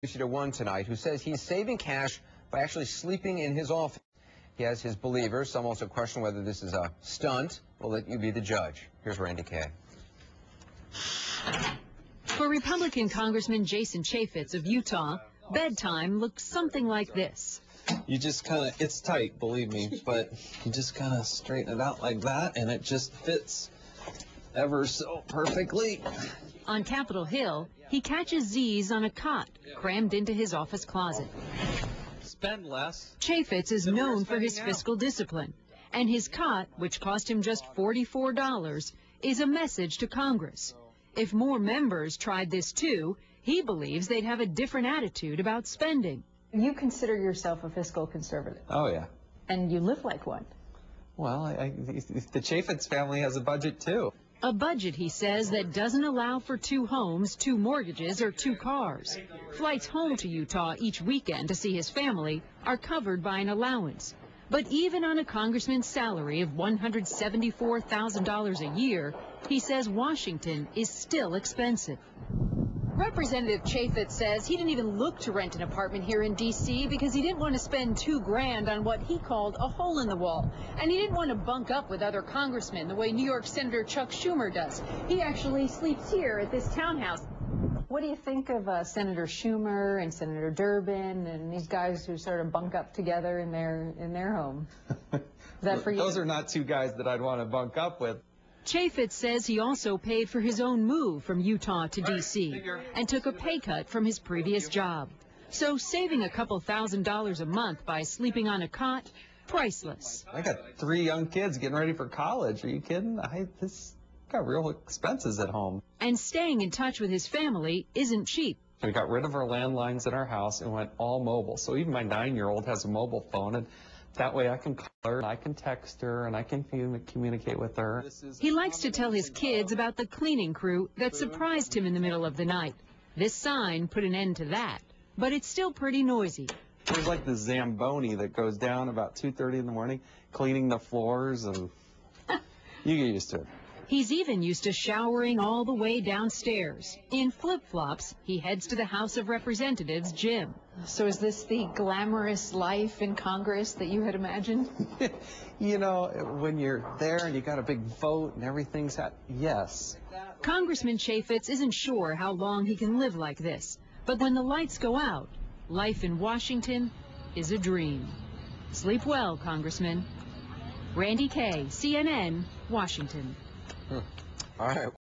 To one tonight who says he's saving cash by actually sleeping in his office. He has his believers. Some also question whether this is a stunt. We'll let you be the judge. Here's Randy Kay. For Republican Congressman Jason Chaffetz of Utah, bedtime looks something like this. You just kind of, it's tight, believe me, but you just kind of straighten it out like that, and it just fits ever so perfectly. On Capitol Hill, he catches Z's on a cot crammed into his office closet. Spend less. Chaffetz is known for his fiscal discipline, and his cot, which cost him just $44, is a message to Congress. If more members tried this too, he believes they'd have a different attitude about spending. You consider yourself a fiscal conservative. Oh, yeah. And you live like one. Well, the Chaffetz family has a budget, too. A budget, he says, that doesn't allow for 2 homes, 2 mortgages, or 2 cars. Flights home to Utah each weekend to see his family are covered by an allowance. But even on a congressman's salary of $174,000 a year, he says Washington is still expensive. Representative Chaffetz says he didn't even look to rent an apartment here in D.C. because he didn't want to spend $2 grand on what he called a hole in the wall. And he didn't want to bunk up with other congressmen the way New York Senator Chuck Schumer does. He actually sleeps here at this townhouse. What do you think of Senator Schumer and Senator Durbin and these guys who sort of bunk up together in their home? Is that for you? Those are not 2 guys that I'd want to bunk up with. Chaffetz says he also paid for his own move from Utah to D.C. and took a pay cut from his previous job. So saving a couple $1,000s a month by sleeping on a cot, priceless. I got 3 young kids getting ready for college. Are you kidding? This got real expenses at home. And staying in touch with his family isn't cheap. We got rid of our landlines in our house and went all mobile. So even my 9-year-old has a mobile phone, and that way I can call her, and I can text her, and I can communicate with her. He likes to tell his kids about the cleaning crew that surprised him in the middle of the night. This sign put an end to that, but it's still pretty noisy. There's like the Zamboni that goes down about 2:30 in the morning, cleaning the floors, and you get used to it. He's even used to showering all the way downstairs. In flip-flops, he heads to the House of Representatives gym. So is this the glamorous life in Congress that you had imagined? You know, when you're there and you got a big vote and everything's yes. Congressman Chaffetz isn't sure how long he can live like this. But when the lights go out, life in Washington is a dream. Sleep well, Congressman. Randy Kay, CNN, Washington. All right.